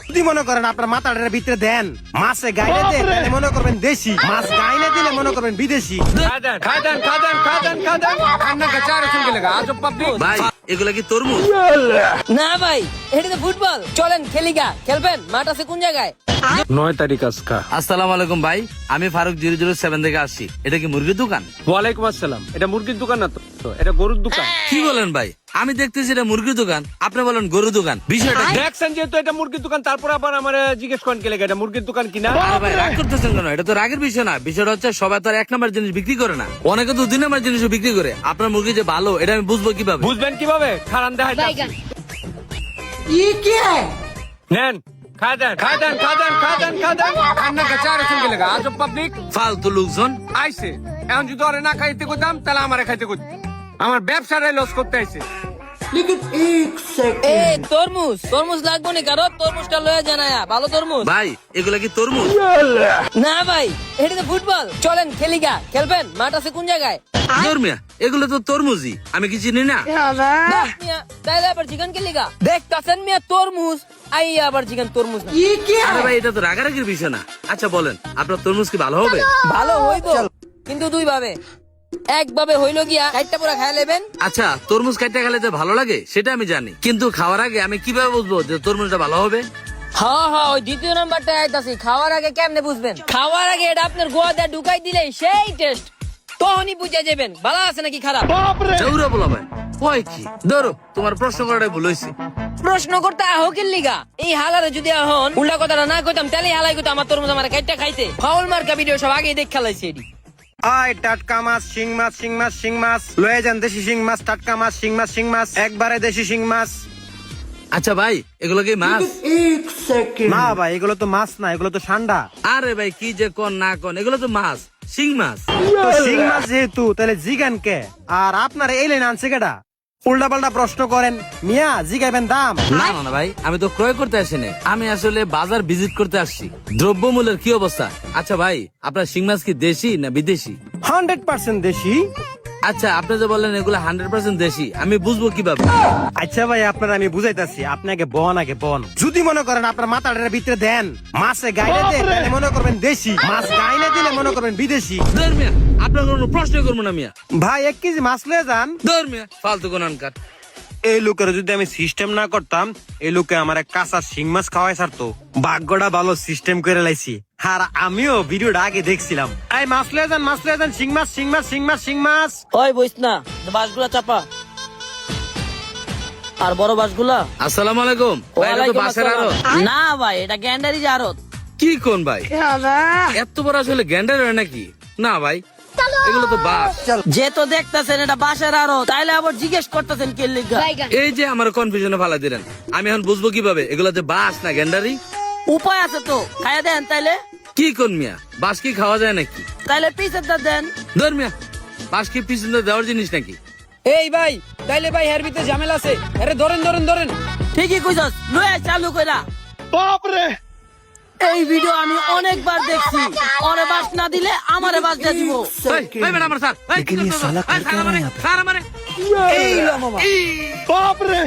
যদি মনে করেন আপনার মাথাটার ভিতরে দেন মাছে গাইলে দেন তাহলে মনে করবেন দেশি, মাছ গাইলে দিলে মনে করবেন বিদেশি। ভাই এগুলা কি তরমুজ? না ভাই, এটা তো ফুটবল। চলেন খেলিগা। খেলবেন? মাঠ আছে কোন জায়গায়? 9 তারিখ আজকা। আসসালামু আলাইকুম ভাই, আমি ফারুক 007 থেকে আসছি। এটা কি মুরগির দোকান? ওয়ালাইকুম আসসালাম। এটা মুরগির দোকান না তো, এটা গরুর দোকান। কি বলেন ভাই? আমি দেখতেছি এটা মুরগির দোকান, আপনি বলেন গরুর দোকান। বিষয়টা কি? দেখছেন যেহেতু এটা মুরগির দোকান, তারপর আবার আমার জিজ্ঞেস করেন কে লেগে এটা মুরগির দোকান কিনা। আরে ভাই রাগ করতেছেন কেন? এটা তো রাগের বিষয় না। বিষয়টা হচ্ছে সবাই তো আর 1 নাম্বার জিনিস বিক্রি করে না, অনেকে তো 2 নাম্বার জিনিসও বিক্রি করে। আপনার মুরগি যে ভালো এটা আমি বুঝবো কিভাবে? বুঝবেন কিভাবে? খারান দেখাই নেন, খা দেন খান্না কাছে আর কে লেগে আজব পাবলিক ফালতু লোকজন। আইছে। এখন যদি ওরে না খাইতে কইতাম তাহলে আমারে খাইতে কই, আমার ব্যবসাটাই লস করতে আইছে। এই তরমুজ লাগবো নি কারো? তরমুজটা লয়ে জানায়া। ভালো তরমুজ। ভাই এগুলা কি তরমুজ? না ভাই, এটা তো ফুটবল। চলেন খেলিগা। খেলবেন? মাঠ আছে কোন জায়গায়? মিয়া এগুলো তো তরমুজই, আমি কি চিনি না? বাহ মিয়া, তাইলে আবার চিকেন খেলিগা। দেখতাছেন মিয়া তরমুজ, আই আবার চিকেন তরমুজ না। আরে ভাই এটা তো রাগারাগির বিষয় না। আচ্ছা বলেন আপনার তরমুজ কি ভালো হবে? ভালো হইব, কিন্তু 2 ভাবে। একভাবে হইলো গিয়া কাইটটা পুরা খায় লেবেন। আচ্ছা তরমুজ কাটতে খেলে যে ভালো লাগে সেটা আমি জানি, কিন্তু খাওয়ার আগে আমি কিভাবে বুঝবো যে তরমুজটা ভালো হবে? হ্যাঁ, ওই দ্বিতীয় নাম্বারটা আইতাছি। খাওয়ার আগে কেমনে বুঝবেন? খাওয়ার আগে এটা আপনার গোয়াতে ঢুকাই দিলেই সেই টেস্ট, তখনই বুঝে যাবেন ভালো আছে নাকি খারাপ। জৌরা বলা ভাই কয় কি? ধরো তোমার প্রশ্ন করাটাই ভুল হয়েছে। প্রশ্ন করতে আহকের লিগা এই হালারে যদি এখন উল্টা কথাটা না কইতাম তাহলে হালাই কইতাম আমার তরমুজ আমার কাইটটা খাইতে। ফাউল মার্কা ভিডিও সব আগেই দেখ খেলাইছে এডি। আয় টাটকা মাছ, শিং মাছ লয়ে যান। দেশি শিং মাছ, টাটকা মাছ, শিং মাছ একবারে দেশি শিং মাছ। আচ্ছা ভাই এগুলো কি মাছ? না ভাই এগুলো তো মাছ না, এগুলো তো ঠান্ডা। আরে ভাই কি যে কোন না কোন, এগুলো তো মাছ, শিং মাছ। তো শিং মাছ যেহেতু তাহলে জিগান কে? আর আপনার এই লাইন আনছে কেডা? উল্টা পাল্টা প্রশ্ন করেন মিয়া, জিগাইবেন দাম। না না না ভাই, আমি তো ক্রয় করতে আসিনি, আমি আসলে বাজার ভিজিট করতে আসছি। দ্রব্যমূল্যের কি অবস্থা? আচ্ছা ভাই আপনার শিং মাছ কি দেশি না বিদেশি? 100% দেশি। আচ্ছা আপনি যে বললেন এগুলো 100% দেশি, আমি বুঝবো কিভাবে? আচ্ছা ভাই আপনার আমি বুঝাইতাছি, আপনাকে বন। যদি মনে করেন আপনার মাথাটার ভিতরে দেন মাছে গাইলে দেন তাহলে মনে করবেন দেশি, মাছ গাইলে দিলে মনে করবেন বিদেশি। ধর মিয়া, আপনার কোনো প্রশ্ন করবো না মিয়া। ভাই 1 কেজি মাছ লয়ে যান। ধর মিয়া, ফালতু কোনানকার। এই লোকের যদি আমি সিস্টেম না করতাম, এই লোকে আমার কাঁচা শিং মাছ খাওয়াই ছাড়তো। ভাগ্যটা ভালো সিস্টেম করে লাইছি। আর আমিও ভিডিওটা আগে দেখছিলাম। এই মাছ লয়ে যান শিং মাছ। ওই বইস না, বাসগুলা চাপা। আর বড় বাসগুলা। আসসালামু আলাইকুম ভাই, এটা তো বাসের আড়ত। না ভাই, এটা গ্যান্ডারি আড়ত। কি কোন ভাই? এত বড় আসলে গ্যান্ডার হয় নাকি? না ভাই এগুলো তো বাস। যে তো দেখতেছেন এটা বাসের আড়ত, তাইলে আবার জিজ্ঞেস করতেছেন কে লিগা? এই যে আমার কনফিউশনে ফালা দিলেন, আমি এখন বুঝবো কিভাবে এগুলো যে বাস না গ্যান্ডারি? উপায় আছে তো, খাইয়া দেন তাইলে। কি কোন মিয়া, বাস কি খাওয়া যায় নাকি? তাইলে পিসের দা দেন। ধর মিয়া, বাস কি পিছনে দেওয়ার জিনিস নাকি? এই ভাই, তাইলে ভাই হের ভিতরে ঝামেলা আছে। আরে ধরেন। ঠিকই কইছস, লয়ে চালু কইরা। বাপরে এই ভিডিও আমি অনেকবার দেখছি। ওরে বাস না দিলে আমারে বাস দিয়ে দিব। ভাই ম্যাডাম আমার স্যার, लेकिन ये साला कर क्या रहा है यहाँ पे? স্যার আমারে बाप रे